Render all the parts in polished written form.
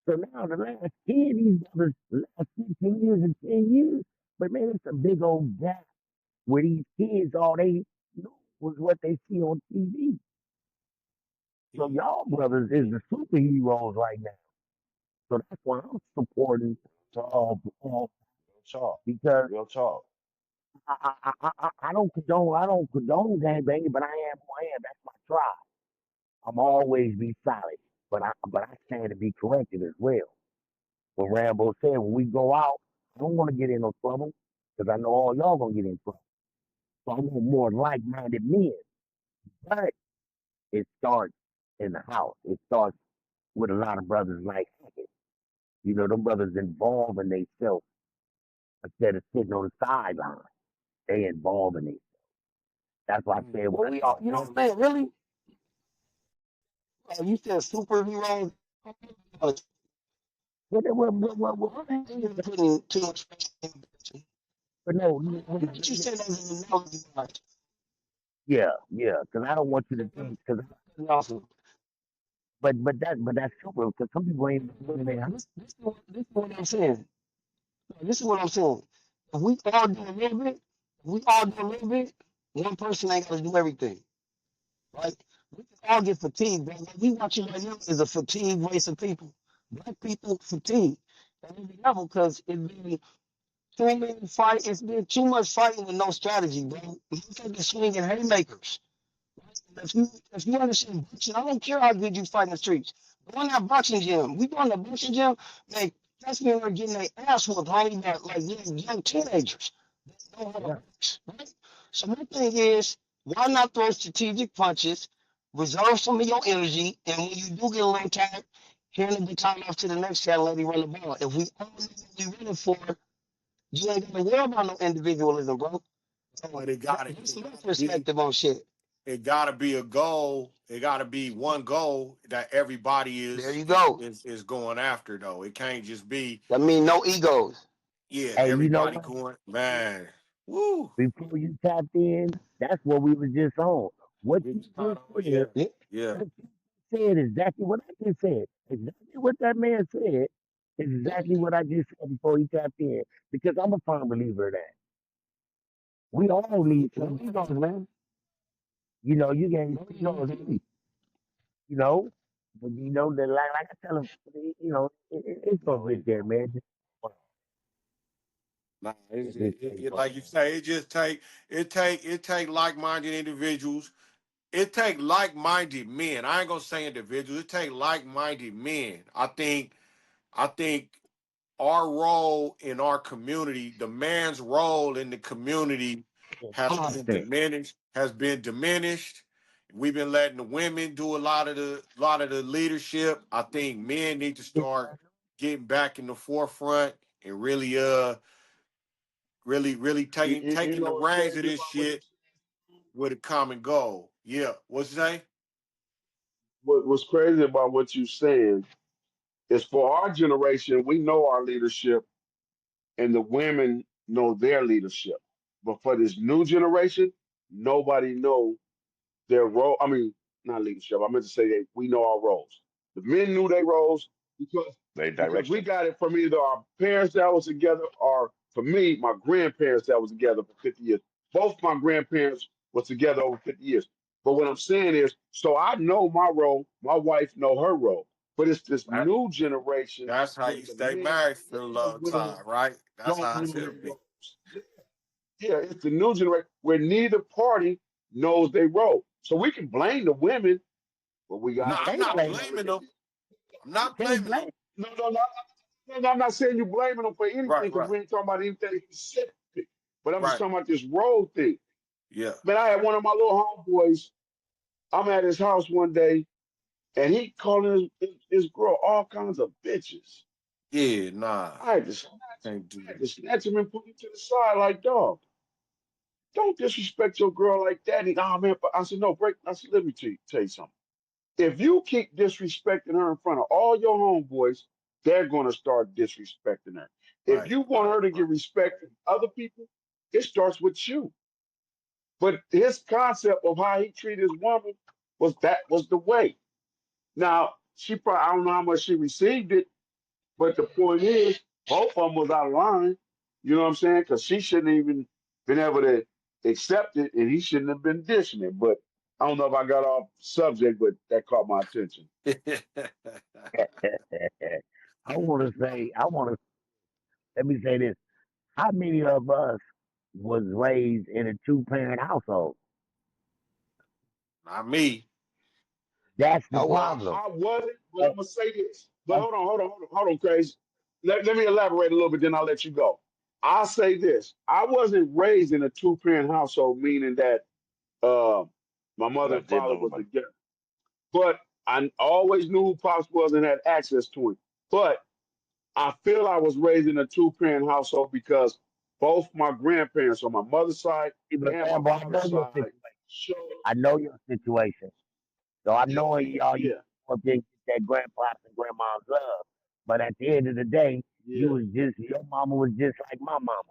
So now the last 10, these brothers, the last 15 years and 10 years, but man, it's a big old gap where these kids, all they know was what they see on TV. So Mm. y'all brothers is the superheroes right now. So that's why I'm supporting Talk, real talk, because real talk. I don't condone gangbanging, but I am who I am. That's my tribe. I'm always be solid, but I stand to be corrected as well. What Rambo said, when we go out, I don't want to get in no trouble because I know all y'all gonna get in trouble. So I want more like-minded men. But it starts in the house. It starts with a lot of brothers like Hackett. You know, them brothers involving themselves instead of sitting on the sideline. They involving themselves. That's why I Mm. said when Well, I we all, talk you know, young, man, really? You said superheroes. Uh, what, I'm not putting too much faith in person. but no, What you said as an analogy, guys. yeah, because I don't want you to think, because, Awesome. but that's super, because some people ain't living their house. This is what I'm saying. This is what I'm saying. If we all do a little bit, if we all do a little bit, one person ain't gonna do everything, right? We can all get fatigued, but what we watching right now is a fatigued race of people. Black people fatigue at every level because it's been too many fight. It's been too much fighting with no strategy, bro. Motherfuckers swinging haymakers. If you understand boxing, I don't care how good you fight in the streets. Go in that boxing gym. We go in the boxing gym, man. That's when they're getting their ass whooped, homie, by like young teenagers. They know how to Yeah, box, right? So my thing is, why not throw strategic punches, reserve some of your energy, and when you do get a little tired, hand the baton off to the next guy and let him run the ball. If we all know what we running for, you ain't gonna worry about no individualism, bro. So But that's it my gotta be, perspective on shit. it gotta be a goal. It gotta be one goal that everybody There is you is go. is, is going after though. It can't just be, That mean no egos. yeah, hey, you know everybody what? going, man. Woo. Before you tapped in, that's what we was just on. What We you was just talking about, said, yeah. Yeah. what you said is exactly what I just said. Exactly what that man said is exactly what I just said before he tapped in. Because I'm a firm believer of that. We all need No somebody. egos, man. You know, you can, No egos, man. you know, but you know that like I tell him, you know, it's gonna No get there, ego. man. Just, Nah, just stay like you focused. say, it take like-minded individuals. It take like-minded men. I ain't gonna say individuals. It take like-minded men. I think our role in our community, the man's role in the community, has been 100%. diminished. Has been diminished. We've been letting the women do a lot of the leadership. I think men need to start getting back in the forefront and really taking You taking the know what's reins of crazy this about what shit with a common goal. Yeah, what's you say? what's crazy about what you're saying is for our generation, we know our leadership and the women know their leadership. But for this new generation, nobody know their role. I mean, not leadership. I meant to say that we know our roles. The men knew their roles because Their because we direction. got it from either our parents that was together or for me, my grandparents that was together for 50 years. Both my grandparents was together over 50 years. But what I'm saying is, so I know my role, my wife know her role. But it's this That, new generation that's how where you the stay men married for a long really time, right? That's don't how it know their should be. roles. Yeah, it's the new generation where neither party knows their role. So we can blame the women, but we No, You got I'm can't not also blame got to blaming look at them. this. I'm you not can't blaming them. blame No, I'm not saying you blaming them for anything Right, because right, we ain't talking about anything specific. But I'm just right. talking about this role thing. Yeah, Man, I had one of my little homeboys. I'm at his house one day, and he calling his girl all kinds of bitches. yeah. Nah, I had to snatch him. can't do I had that. to snatch him and put him to the side like, dog, don't disrespect your girl like that. Man, but I said, no, break. I said, let me tell you something. If you keep disrespecting her in front of all your homeboys, they're going to start disrespecting her. If Right, you want her to get respect from other people, it starts with you. But his concept of how he treated his woman was that was the way. Now, she probably, I don't know how much she received it, But the point is, both of them was out of line. You know what I'm saying? Because she shouldn't even been able to accept it, and he shouldn't have been dishing it. But I don't know if I got off subject, but that caught my attention. Let me say this. How many of us was raised in a two-parent household? Not me. That's the I was. problem. I wasn't, but I'm That, gonna say this. But that, hold on, Crazy. Let me elaborate a little bit, then I'll let you go. I'll say this. I wasn't raised in a two-parent household, meaning that uh, my But mother I and did father know was about together. But I always knew who Pops was and had access to him. But I feel I was raised in a two-parent household because both my grandparents on my mother's side but and my Rambo, father's side showed. I know your situation. So I Yeah, know y'all you yeah, up there get that grandpa's and grandma's love. But at the end of the day, you yeah, was just your mama was just like my mama.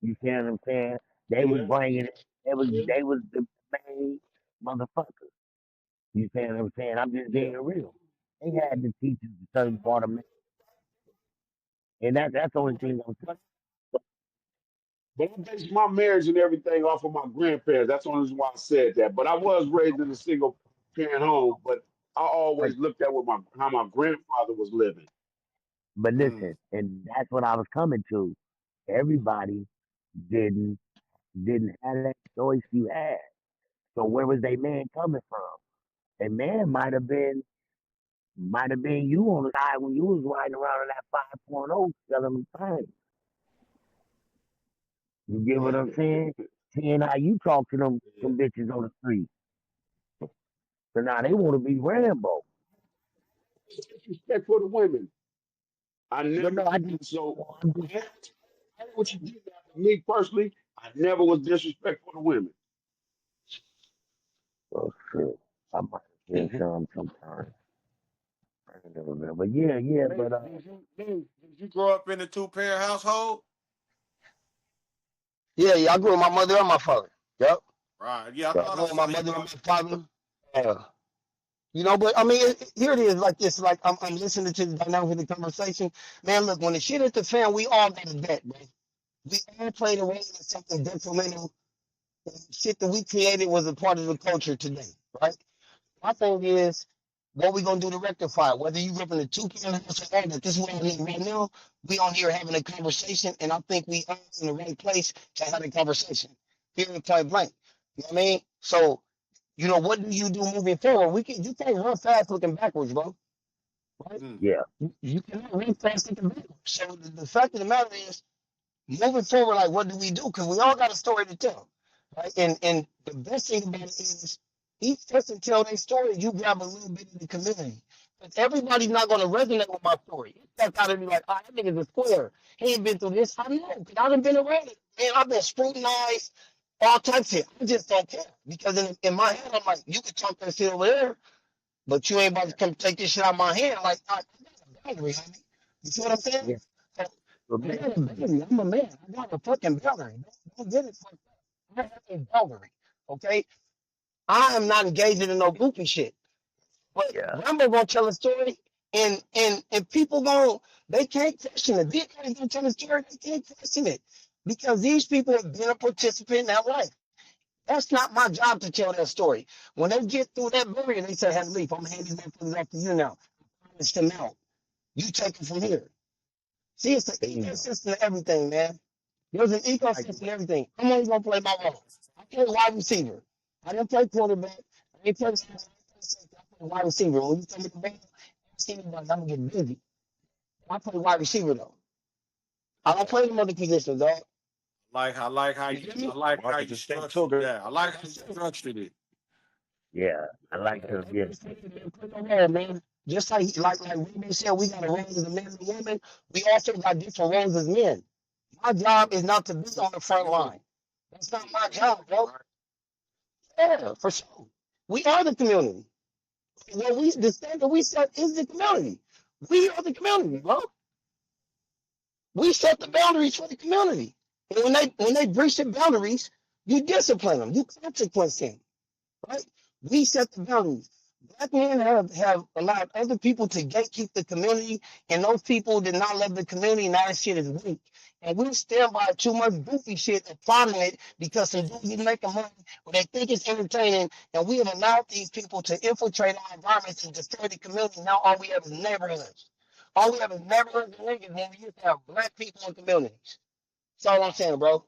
You see what I'm saying? They was yeah, bringing it. yeah, They was the main motherfuckers. You see what I'm saying? I'm just being yeah. real. They had to teach us a certain part of me, and that's the only thing I'm saying. But I based my marriage and everything off of my grandparents. That's the only reason why I said that. But I was raised in a single parent home, but I But always looked at what my how my grandfather was living. but Mm. listen, and that's what I was coming to. Everybody didn't didn't have that choice you had. So where was they man coming from? A man might have been you on the side when you was riding around in that 5.0 selling them things. You get what I'm saying? Seeing how you talk to them Yeah. bitches on the street. So now they want to be Rambo. Disrespect for the women. I But never no, I just, so I'm just, I heard what you did there, but me personally, I never was disrespectful to women. oh shit. I might have been Mhm. some sometimes. I don't remember. But yeah, Did, but did you grow up in a two-parent household? Yeah, I grew with my mother and my father. Yep. Right. Yeah, I uh, I thought grew I with my saw you mother and know. my father. But I mean, here it is like this. Like I'm listening to the dynamic of the conversation. Man, look, when the shit hit the fan, we all got a bet, bro. We all played a role in something detrimental. Shit that we created was a part of the culture today, right? My thing is, what we gonna do to rectify it? Whether you rip in the two parent house or that, this is what I mean right now. We on here having a conversation, and I think we are in the right place to have a conversation. Period, point blank. You know what I mean? So, what do you do moving forward? You can't run fast looking backwards, bro. Right? Mm. yeah, You cannot run fast looking backwards. So the fact of the matter is, moving forward, like what do we do? Because we all got a story to tell, right? And the best thing about it is each person tell their story. You grab a little bit of the community, but everybody's not going to resonate with my story. That got to be like, that nigga's a square. He ain't been through this. I know, because I done been around it. Man, I've been scrutinized, all types of shit. I just don't care because in my head, I'm like, you can talk that shit over there, but you ain't about to come take this shit out of my hand. Like, I got a boundary, homie. You see what I'm saying? yeah. So, But I man, got a boundary. I'm a man. I got a fucking boundary. Don't get it fucked up. I have a boundary. Okay? I am not engaging in no goofy shit. But yeah, Rambo gonna tell a story, and people gonna they can't question it. BKrazie gonna tell a story, they can't question it because these people have been a participant in that life. That's not my job to tell that story. When they get through that barrier, they say, "Hey, Leaf, I'm gonna hand these motherfuckers off to you now. Promise them out. You take it from here." See, it's an bingo. ecosystem of everything, man. There's an I like ecosystem of everything. I'm only gonna play my role. I play wide receiver. I didn't play quarterback. I didn't play I play wide receiver. When you tell me the ball, I'm gonna get busy. I play wide receiver though. I don't play them other positions, dog. You feel I me? like how Marcus you Instinct too, structured good. that. I like how you structured it. yeah, I like to They get just play my role, man. Just like Ruben said, we got a role as a man and a woman. We also got different roles as men. My job is not to be on the front line. That's not my job, bro. Right. Yeah, for sure. We are the community. The standard we set is the community. We are the community, bro. We set the boundaries for the community. And when they breach the boundaries, you discipline them, you consequence them, right? We set the boundaries. Black men have allowed other people to gatekeep the community, and those people did not love the community. Now that shit is weak, and we stand by too much goofy shit, applauding it because some dudes is making money, or they think it's entertaining, and we have allowed these people to infiltrate our environments and destroy the community. Now all we have is neighborhoods. All we have is neighborhoods and niggas when we used to have black people in communities. That's all I'm saying, bro.